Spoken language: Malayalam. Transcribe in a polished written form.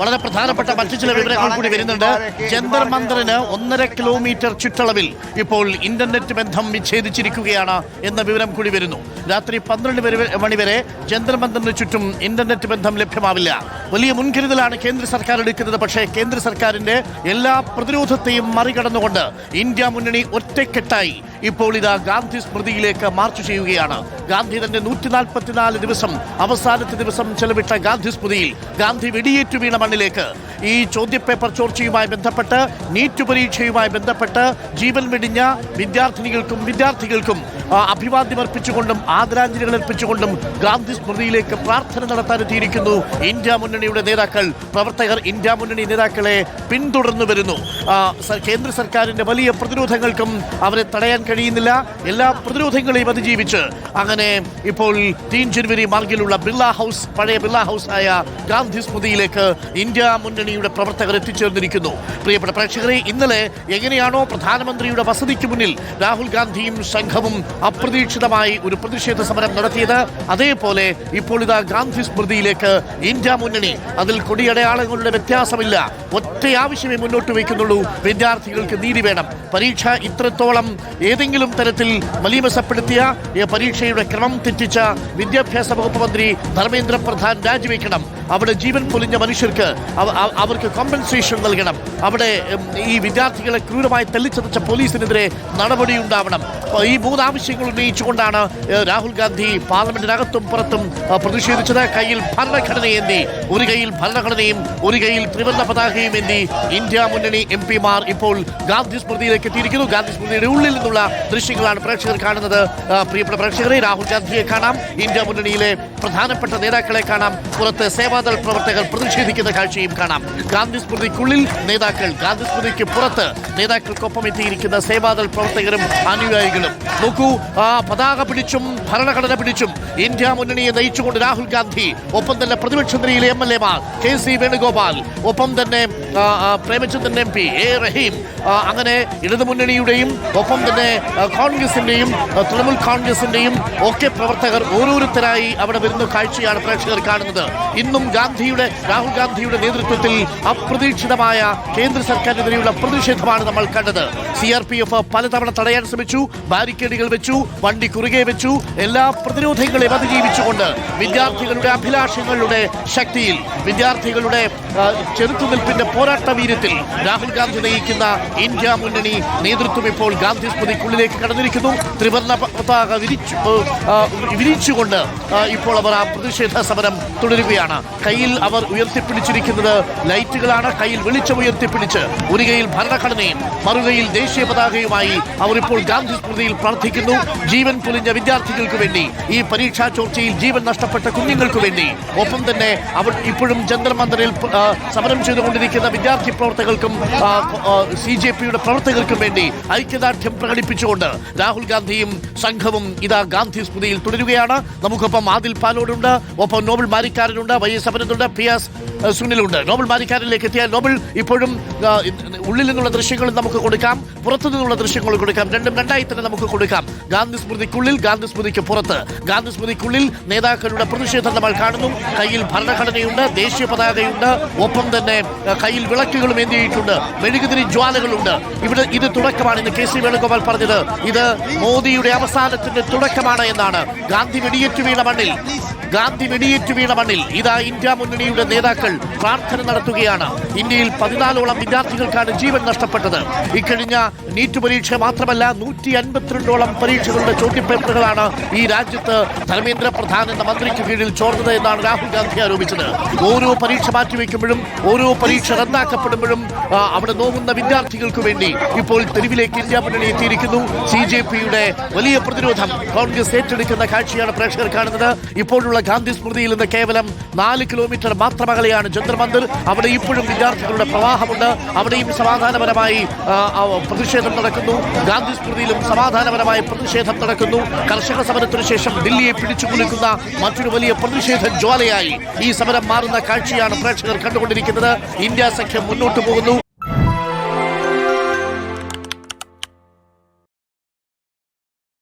വളരെ പ്രധാനപ്പെട്ട മറ്റു ചില വിവരങ്ങൾ കൂടി വരുന്നുണ്ട്. ജന്തർ മന്ദറിന് 1.5 കിലോമീറ്റർ ചുറ്റളവിൽ ഇപ്പോൾ ഇന്റർനെറ്റ് ബന്ധം വിച്ഛേദിച്ചിരിക്കുകയാണ് എന്ന വിവരം കൂടി വരുന്നു. രാത്രി 12 മണി വരെ ജന്തർ മന്ദറിന് ചുറ്റും ഇന്റർനെറ്റ് ബന്ധം ലഭ്യമാവില്ല. വലിയ മുൻകരുതലാണ് കേന്ദ്ര സർക്കാർ എടുക്കുന്നത്. പക്ഷേ കേന്ദ്ര സർക്കാരിന്റെ എല്ലാ പ്രതിരോധത്തെയും മറികടന്നുകൊണ്ട് ഇന്ത്യ മുന്നണി ഒറ്റക്കെട്ടായി ഇപ്പോൾ ഇതാ ഗാന്ധി സ്മൃതിയിലേക്ക് മാർച്ച് ചെയ്യുകയാണ്. ഗാന്ധി തന്റെ 144 ദിവസം അവസാനത്തെ ദിവസം ചെലവിട്ട ഗാന്ധി സ്മൃതിയിൽ ഗാന്ധി വെടിയേറ്റു വീണ മണ്ണിലേക്ക് ഈ ചോദ്യപേപ്പർ ചോർച്ചയുമായി ബന്ധപ്പെട്ട് നീറ്റ് പരീക്ഷയുമായി ബന്ധപ്പെട്ട് ജീവൻ വെടിഞ്ഞ വിദ്യാർത്ഥികൾക്കും അഭിവാദ്യമർപ്പിച്ചുകൊണ്ടും ആദരാഞ്ജലികൾ അർപ്പിച്ചുകൊണ്ടും ഗാന്ധി സ്മൃതിയിലേക്ക് പ്രാർത്ഥന നടത്താനെത്തിയിരിക്കുന്നു ഇന്ത്യ മുന്നണിയുടെ നേതാക്കൾ. പ്രവർത്തകർ ഇന്ത്യ മുന്നണി നേതാക്കളെ പിന്തുടർന്നു വരുന്നു. കേന്ദ്ര സർക്കാരിന്റെ വലിയ പ്രതിരോധങ്ങൾക്കും അവരെ തടയാൻ കഴിയുന്നില്ല. എല്ലാ പ്രതിരോധങ്ങളെയും അതിജീവിച്ച് അങ്ങനെ ഇപ്പോൾ 3 ജനുവരി മാർഗിലുള്ള പഴയ ബിർള ഹൗസ് ആയ ഗാന്ധി സ്മൃതിയിലേക്ക് ഇന്ത്യ മുന്നണിയുടെ പ്രവർത്തകർ എത്തിച്ചേർന്നിരിക്കുന്നു. പ്രിയപ്പെട്ട പ്രേക്ഷകരെ, ഇന്നലെ എങ്ങനെയാണോ പ്രധാനമന്ത്രിയുടെ വസതിക്ക് മുന്നിൽ രാഹുൽ ഗാന്ധിയും സംഘവും അപ്രതീക്ഷിതമായി ഒരു പ്രതിഷേധ സമരം നടത്തിയത്, അതേപോലെ ഇപ്പോൾ ഇതാ ഗാന്ധി സ്മൃതിയിലേക്ക് ഇന്ത്യ മുന്നണി. അതിൽ കൊടിയടയാളങ്ങളുടെ വ്യത്യാസമില്ല. ഒറ്റ ആവശ്യമേ മുന്നോട്ട് വയ്ക്കുന്നുള്ളൂ: വിദ്യാർത്ഥികൾക്ക് നീതി വേണം. പരീക്ഷ ഇത്രത്തോളം ഏതെങ്കിലും തരത്തിൽ മലീമസപ്പെടുത്തിയ പരീക്ഷയുടെ ക്രമം തെറ്റിച്ച വിദ്യാഭ്യാസ വകുപ്പ് മന്ത്രി ധർമ്മേന്ദ്ര പ്രധാൻ രാജിവെക്കണം. അവിടെ ജീവൻ പൊലിഞ്ഞ മനുഷ്യർക്ക് അവർക്ക് കോമ്പൻസേഷൻ നൽകണം. അവിടെ ഈ വിദ്യാർത്ഥികളെ ക്രൂരമായി തല്ലിച്ചതച്ച പോലീസിനെതിരെ നടപടിയുണ്ടാവണം. ഈ 3 ആവശ്യങ്ങൾ ഉന്നയിച്ചുകൊണ്ടാണ് രാഹുൽ ഗാന്ധി പാർലമെന്റിനകത്തും പുറത്തും പ്രതിഷേധിച്ചത്. കയ്യിൽ ഭരണഘടനയേന്തി, ഒരു കയ്യിൽ ഭരണഘടനയും ഒരു കയ്യിൽ ത്രിവർണ്ണ പതാകയും ഏന്തി ഇന്ത്യ മുന്നണി MP-മാർ ഇപ്പോൾ ഗാന്ധി സ്മൃതിയിലേക്ക് എത്തിയിരിക്കുന്നു. ഗാന്ധി സ്മൃതിയുടെ ഉള്ളിൽ നിന്നുള്ള ദൃശ്യങ്ങളാണ് പ്രേക്ഷകർ കാണുന്നത്. പ്രിയപ്പെട്ട പ്രേക്ഷകരെ, രാഹുൽ ഗാന്ധിയെ കാണാം, ഇന്ത്യ മുന്നണിയിലെ പ്രധാനപ്പെട്ട നേതാക്കളെ കാണാം, പുറത്ത് സേവാദൾ പ്രവർത്തകർ പ്രതിഷേധിക്കുന്ന കാഴ്ചയും കാണാം. ഗാന്ധി സ്മൃതിക്കുള്ളിൽ നേതാക്കൾ, ഗാന്ധി സ്മൃതിക്ക് പുറത്ത് നേതാക്കൾക്കൊപ്പം എത്തിയിരിക്കുന്ന സേവാദൾ പ്രവർത്തകരും അനുയായികളും. നോക്കൂ, പതാക പിടിച്ചും ഭരണഘടന പിടിച്ചും ഇന്ത്യ മുന്നണിയെ നയിച്ചുകൊണ്ട് രാഹുൽ ഗാന്ധി, ഒപ്പം തന്നെ പ്രതിപക്ഷ നിരയിലെ MLA-മാർ KC വേണുഗോപാൽ, ഒപ്പം തന്നെ പ്രേമചന്ദ്രൻ MP, റഹീം, അങ്ങനെ ഇടതുമുന്നണിയുടെയും ഒപ്പം തന്നെ കോൺഗ്രസിന്റെയും തൃണമൂൽ കോൺഗ്രസിന്റെയും ഒക്കെ പ്രവർത്തകർ ഓരോരുത്തരായി അവിടെ വരുന്ന കാഴ്ചയാണ് പ്രേക്ഷകർ കാണുന്നത്. ഇന്നും രാഹുൽ ഗാന്ധിയുടെ നേതൃത്വത്തിൽ അപ്രതീക്ഷിതമായ കേന്ദ്ര സർക്കാരിനെതിരെയുള്ള പ്രതിഷേധമാണ് നമ്മൾ കണ്ടത്. CRPF പലതവണ തടയാൻ ശ്രമിച്ചു, ബാരിക്കേഡുകൾ വെച്ചു, വണ്ടി കുറുകെ വെച്ചു. എല്ലാ പ്രതിരോധങ്ങളെയും അതിജീവിച്ചുകൊണ്ട് വിദ്യാർത്ഥികളുടെ അഭിലാഷങ്ങളുടെ ശക്തിയിൽ, വിദ്യാർത്ഥികളുടെ ചെറുത്തുനിൽപ്പിന്റെ പോരാട്ട വീര്യത്തിൽ രാഹുൽ ഗാന്ധി നയിക്കുന്ന ഇന്ത്യ മുന്നണി നേതൃത്വം ഇപ്പോൾ ഗാന്ധി സ്മൃതിക്കുള്ളിലേക്ക് കടന്നിരിക്കുന്നു. ത്രിവർണ്ണ പതാക വിരിച്ചുകൊണ്ട് ഇപ്പോൾ അവർ ആ പ്രതിഷേധ സമരം തുടരുകയാണ്. കയ്യിൽ അവർ ഉയർത്തിപ്പിടിച്ചിരിക്കുന്നത് ലൈറ്റുകളാണ്. കയ്യിൽ വെളിച്ചം ഉയർത്തിപ്പിടിച്ച് ഒരു കയ്യിൽ ഭരണഘടനയും മറുകയിൽ ദേശീയ പതാകയുമായി അവർ ഇപ്പോൾ ഗാന്ധി സ്മൃതിയിൽ പ്രാർത്ഥിക്കുന്നു. ജീവൻ പൊലിഞ്ഞ വിദ്യാർത്ഥികൾക്ക് വേണ്ടി, ഈ പരീക്ഷാ ചോർച്ചയിൽ ജീവൻ നഷ്ടപ്പെട്ട കുഞ്ഞുങ്ങൾക്ക് വേണ്ടി, ഒപ്പം തന്നെ അവർ ഇപ്പോഴും ജന്തർ മന്ദറിൽ സമരം ചെയ്തുകൊണ്ടിരിക്കുന്ന വിദ്യാർത്ഥി പ്രവർത്തകർക്കും CJPയുടെ പ്രവർത്തകർക്കും വേണ്ടി ഐക്യദാർഢ്യം പ്രകടിപ്പിച്ചുകൊണ്ട് രാഹുൽ ഗാന്ധിയും സംഘവും ഇതാ ഗാന്ധി സ്മൃതിയിൽ തുടരുകയാണ്. നമുക്കൊപ്പം ആദിൽ പാലോടുണ്ട്, ഒപ്പം നോബൽ മാരിക്കാരനുണ്ട്, YS അഭിനന്ദുണ്ട്, PS സുനിലുണ്ട്. നോബൽ മാരിക്കാരനിലേക്ക് എത്തിയാൽ നോബൽ, ഇപ്പോഴും ഉള്ളിൽ നിന്നുള്ള ദൃശ്യങ്ങൾ നമുക്ക് കൊടുക്കാം, പുറത്തു നിന്നുള്ള ദൃശ്യങ്ങൾ കൊടുക്കാം. രണ്ടും രണ്ടായി തന്നെ നമുക്ക് കൊടുക്കാം. ഗാന്ധി സ്മൃതിക്കുള്ളിൽ, ഗാന്ധി സ്മൃതിക്ക് പുറത്ത്. ഗാന്ധി സ്മൃതിക്കുള്ളിൽ നേതാക്കളുടെ പ്രതിഷേധം നമ്മൾ കാണുന്നു. കയ്യിൽ ഭരണഘടനയുണ്ട്, ദേശീയ പതാകയുണ്ട്, ഒപ്പം തന്നെ കയ്യിൽ വിളക്കുകളും ഏന്തിയിട്ടുണ്ട്, മെഴുകുതിരി ജ്വാലകളുണ്ട്. ഇവിടെ ഇത് തുടക്കമാണ്. ഇന്ന് KC വേണുഗോപാൽ പറഞ്ഞത് ഇത് മോദിയുടെ അവസാനത്തിന്റെ തുടക്കമാണ് എന്നാണ്. ഗാന്ധി വെടിയേറ്റു വീണ മണ്ണിൽ ഇതാ ഇന്ത്യ മുന്നണിയുടെ നേതാക്കൾ പ്രാർത്ഥന നടത്തുകയാണ്. ഇന്ത്യയിൽ 14ഓളം വിദ്യാർത്ഥികൾക്കാണ് ജീവൻ നഷ്ടപ്പെട്ടത്. ഇക്കഴിഞ്ഞ നീറ്റ് പരീക്ഷ മാത്രമല്ല, 152ഓളം പരീക്ഷകളുടെ ചോദ്യപേപ്പറുകളാണ് ഈ രാജ്യത്ത് ധർമ്മേന്ദ്ര പ്രധാൻ എന്ന മന്ത്രിക്ക് കീഴിൽ ചോർന്നത് എന്നാണ് രാഹുൽ ഗാന്ധി ആരോപിച്ചത്. ഓരോ പരീക്ഷ മാറ്റിവെക്കുമ്പോഴും, ഓരോ പരീക്ഷ റദ്ദാക്കപ്പെടുമ്പോഴും അവിടെ നോവുന്ന വിദ്യാർത്ഥികൾക്ക് വേണ്ടി ഇപ്പോൾ തെരുവിലേക്ക് ഇന്ത്യ മുന്നണി എത്തിയിരിക്കുന്നു. CJPയുടെ വലിയ പ്രതിരോധം കോൺഗ്രസ് ഏറ്റെടുക്കുന്ന കാഴ്ചയാണ് പ്രേക്ഷകർ കാണുന്നത്. ഇപ്പോഴുള്ള ഗാന്ധി സ്മൃതിയിൽ നിന്ന് കേവലം 4 കിലോമീറ്റർ മാത്രം അകലെയാണ് ജന്തർ മന്ദിർ. അവിടെ ഇപ്പോഴും വിദ്യാർത്ഥികളുടെ പ്രവാഹമുണ്ട്. അവിടെയും സമാധാനപരമായി പ്രതിഷേധം നടക്കുന്നു. ഗാന്ധി സ്മൃതിയിലും സമാധാനപരമായ പ്രതിഷേധം നടക്കുന്നു. കർഷക സമരത്തിനു ശേഷം ദില്ലിയെ പിടിച്ചു കുലുക്കുന്ന മറ്റൊരു വലിയ പ്രതിഷേധ ജ്വാലയായി ഈ സമരം മാറുന്ന കാഴ്ചയാണ് പ്രേക്ഷകർ കണ്ടുകൊണ്ടിരിക്കുന്നത്. ഇന്ത്യ സഖ്യം മുന്നോട്ട് പോകുന്നു.